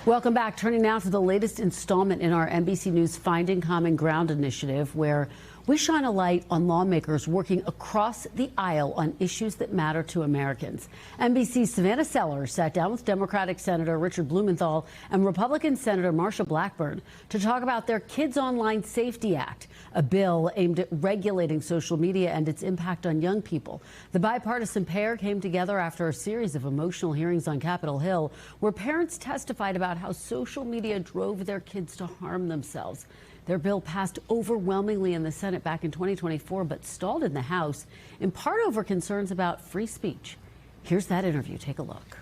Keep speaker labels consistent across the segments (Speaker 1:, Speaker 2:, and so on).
Speaker 1: Welcome back. Turning now to the latest installment in our NBC News Finding Common Ground initiative, where we shine a light on lawmakers working across the aisle on issues that matter to Americans. NBC's Savannah Sellers sat down with Democratic Senator Richard Blumenthal and Republican Senator Marsha Blackburn to talk about their Kids Online Safety Act, a bill aimed at regulating social media and its impact on young people. The bipartisan pair came together after a series of emotional hearings on Capitol Hill, where parents testified about how social media drove their kids to harm themselves. Their bill passed overwhelmingly in the Senate back in 2024, but stalled in the House, in part over concerns about free speech. Here's that interview. Take a look.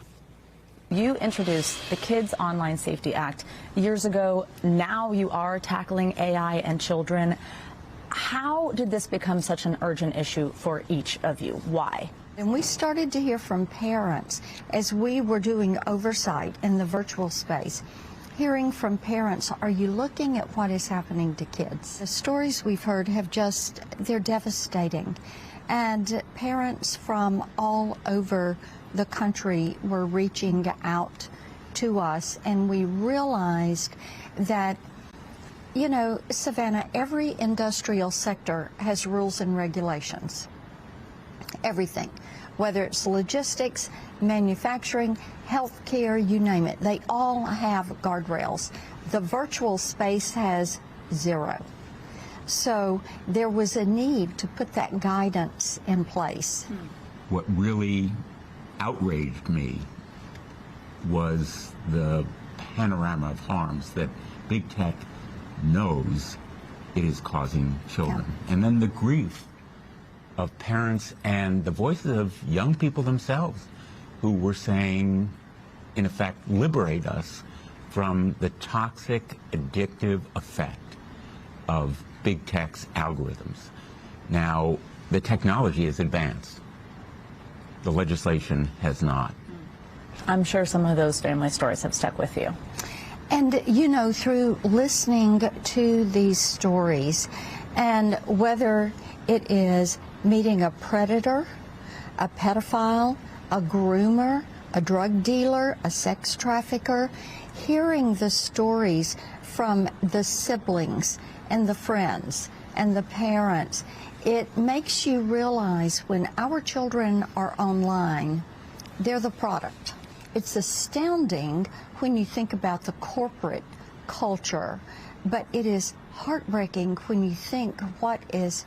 Speaker 2: You introduced the Kids Online Safety Act years ago. Now you are tackling AI and children. How did this become such an urgent issue for each of you? Why?
Speaker 3: And we started to hear from parents as we were doing oversight in the virtual space. Hearing from parents, are you looking at what is happening to kids? The stories we've heard have they're devastating. And parents from all over the country were reaching out to us, and we realized that, you know, Savannah, every industrial sector has rules and regulations. Everything. Whether it's logistics, manufacturing, healthcare, you name it, they all have guardrails. The virtual space has zero. So there was a need to put that guidance in place.
Speaker 4: What really outraged me was the panorama of harms that big tech knows it is causing children. Yeah. And then the grief of parents and the voices of young people themselves who were saying, in effect, liberate us from the toxic, addictive effect of big tech's algorithms. Now, the technology is advanced. The legislation has not.
Speaker 2: I'm sure some of those family stories have stuck with you.
Speaker 3: And, you know, through listening to these stories, and whether it is meeting a predator, a pedophile, a groomer, a drug dealer, a sex trafficker, hearing the stories from the siblings and the friends and the parents, it makes you realize when our children are online, they're the product. It's astounding when you think about the corporate culture, but it is heartbreaking when you think what is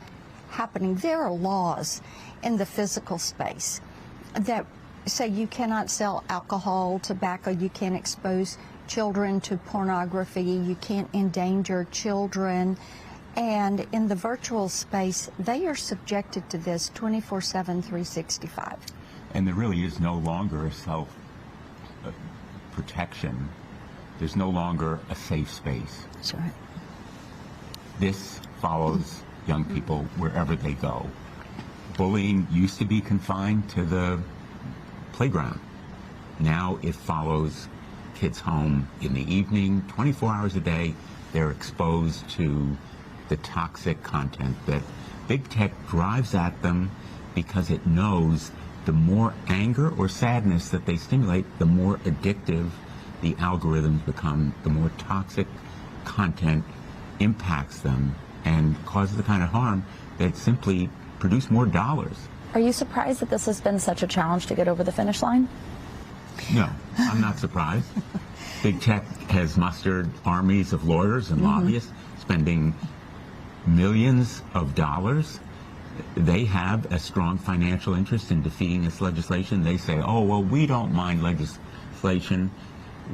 Speaker 3: happening. There are laws in the physical space that say you cannot sell alcohol, tobacco, you can't expose children to pornography, you can't endanger children. And in the virtual space, they are subjected to this 24/7, 365.
Speaker 4: And there really is no longer a self-protection. There's no longer a safe space.
Speaker 3: That's right.
Speaker 4: This follows young people wherever they go. Bullying used to be confined to the playground. Now it follows kids home in the evening, 24 hours a day. They're exposed to the toxic content that big tech drives at them because it knows the more anger or sadness that they stimulate, the more addictive the algorithms become, the more toxic content impacts them and causes the kind of harm that simply produce more dollars.
Speaker 2: Are you surprised that this has been such a challenge to get over the finish line?
Speaker 4: No, I'm not surprised. Big tech has mustered armies of lawyers and lobbyists spending millions of dollars. They have a strong financial interest in defeating this legislation. They say, oh, well, we don't mind legislation.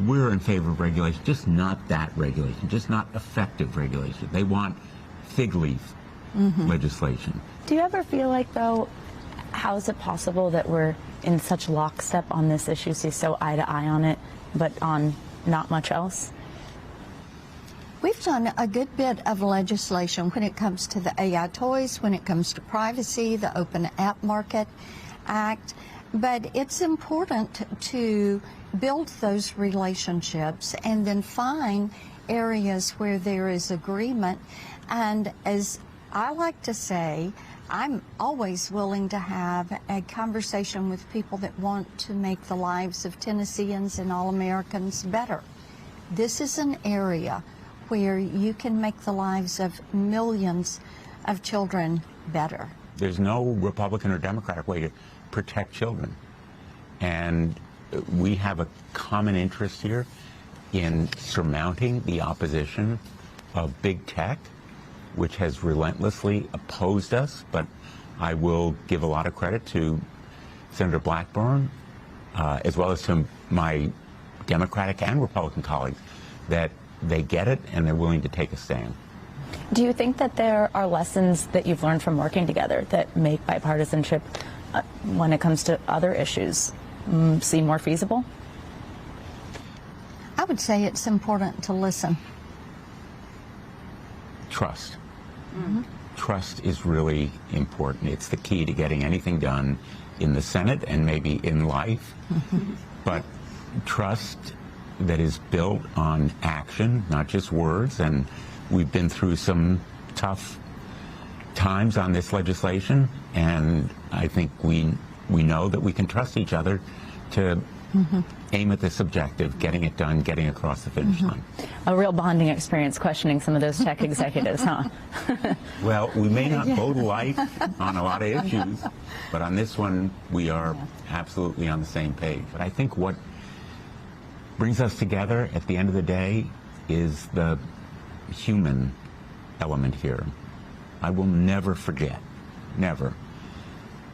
Speaker 4: We're in favor of regulation, just not that regulation, just not effective regulation. They want fig leaf legislation.
Speaker 2: Do you ever feel like, though, how is it possible that we're in such lockstep on this issue, see so eye to eye on it, but on not much else?
Speaker 3: We've done a good bit of legislation when it comes to the AI toys, when it comes to privacy, the Open App Market Act, but it's important to build those relationships and then find areas where there is agreement. And as I like to say, I'm always willing to have a conversation with people that want to make the lives of Tennesseans and all Americans better. This is an area where you can make the lives of millions of children better.
Speaker 4: There's no Republican or Democratic way to protect children. And we have a common interest here in surmounting the opposition of big tech, which has relentlessly opposed us. But I will give a lot of credit to Senator Blackburn, as well as to my Democratic and Republican colleagues, that they get it and they're willing to take a stand.
Speaker 2: Do you think that there are lessons that you've learned from working together that make bipartisanship, when it comes to other issues, seem more feasible?
Speaker 3: I would say it's important to listen.
Speaker 4: Trust. Trust is really important. It's the key to getting anything done in the Senate and maybe in life. But trust that is built on action, not just words. And we've been through some tough times on this legislation, and I think we know that we can trust each other to aim at this objective, getting it done, getting across the finish line.
Speaker 2: A real bonding experience questioning some of those tech executives, huh?
Speaker 4: Well, we may not vote alike on a lot of issues, but on this one, we are absolutely on the same page. But I think what brings us together at the end of the day is the human element here. I will never forget, never,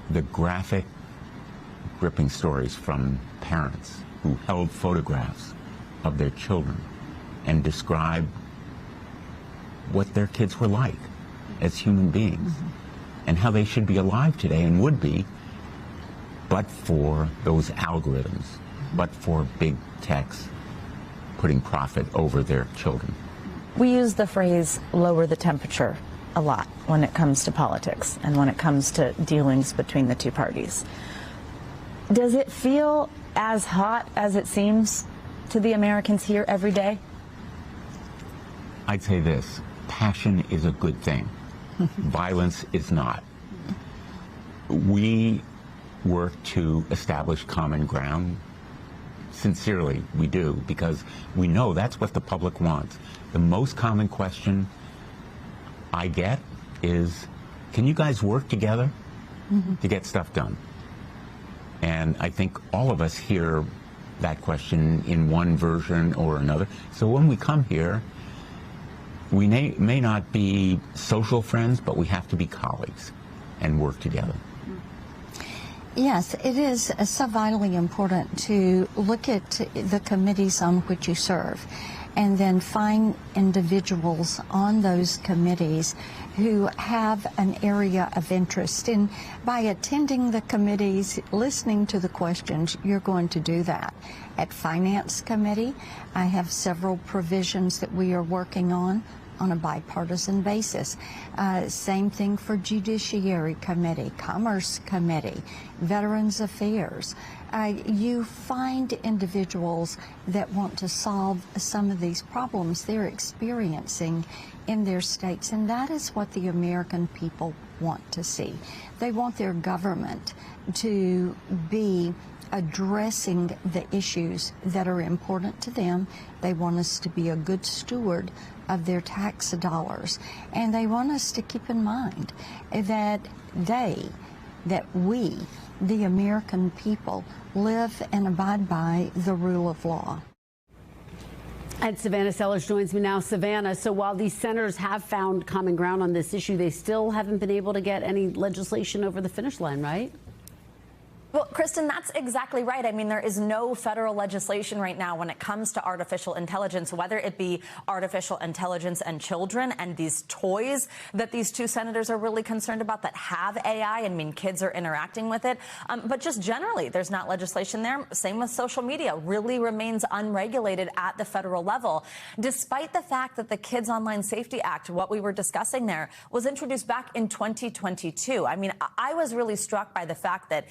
Speaker 4: the graphic, gripping stories from parents who held photographs of their children and described what their kids were like as human beings and how they should be alive today and would be, but for those algorithms, but for big techs putting profit over their children.
Speaker 2: We use the phrase lower the temperature a lot when it comes to politics and when it comes to dealings between the two parties. Does it feel as hot as it seems to the Americans here every day?
Speaker 4: I'd say this: passion is a good thing. Violence is not. We work to establish common ground. Sincerely, we do, because we know that's what the public wants. The most common question I get is, can you guys work together to get stuff done? And I think all of us hear that question in one version or another. So when we come here, we may not be social friends, but we have to be colleagues and work together.
Speaker 3: Yes, it is so vitally important to look at the committees on which you serve and then find individuals on those committees who have an area of interest. And by attending the committees, listening to the questions, you're going to do that. At Finance Committee, I have several provisions that we are working on a bipartisan basis. Same thing for Judiciary Committee, Commerce Committee, Veterans Affairs. You find individuals that want to solve some of these problems they're experiencing in their states, and that is what the American people want to see. They want their government to be addressing the issues that are important to them. They want us to be a good steward of their tax dollars, and they want us to keep in mind that we, the American people, live and abide by the rule of law.
Speaker 1: And Savannah Sellers joins me now. Savannah, so while these senators have found common ground on this issue, they still haven't been able to get any legislation over the finish line, right?
Speaker 5: Well, Kristen, that's exactly right. I mean, there is no federal legislation right now when it comes to artificial intelligence, whether it be artificial intelligence and children and these toys that these two senators are really concerned about that have AI. I mean, kids are interacting with it. But just generally, there's not legislation there. Same with social media, really remains unregulated at the federal level, despite the fact that the Kids Online Safety Act, what we were discussing there, was introduced back in 2022. I mean, I was really struck by the fact that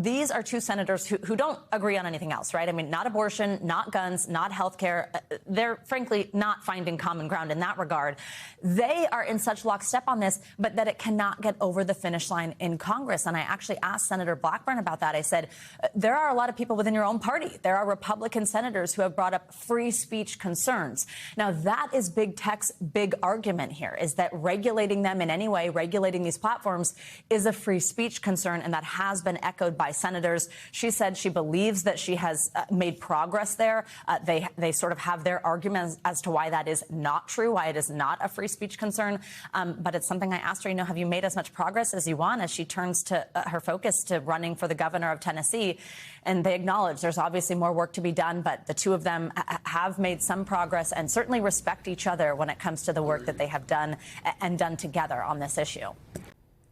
Speaker 5: these are two senators who don't agree on anything else, right? I mean, not abortion, not guns, not health care. They're frankly not finding common ground in that regard. They are in such lockstep on this, but that it cannot get over the finish line in Congress. And I actually asked Senator Blackburn about that. I said, there are a lot of people within your own party. There are Republican senators who have brought up free speech concerns. Now, that is big tech's big argument here, is that regulating them in any way, regulating these platforms, is a free speech concern, and that has been echoed by senators. She said she believes that she has made progress there. They sort of have their arguments as to why that is not true, why it is not a free speech concern. But it's something I asked her, have you made as much progress as you want, as she turns to her focus to running for the governor of Tennessee? And they acknowledge there's obviously more work to be done, but the two of them have made some progress and certainly respect each other when it comes to the work that they have done and done together on this issue.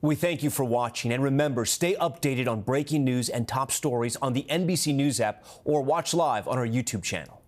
Speaker 6: We thank you for watching, and remember, stay updated on breaking news and top stories on the NBC News app or watch live on our YouTube channel.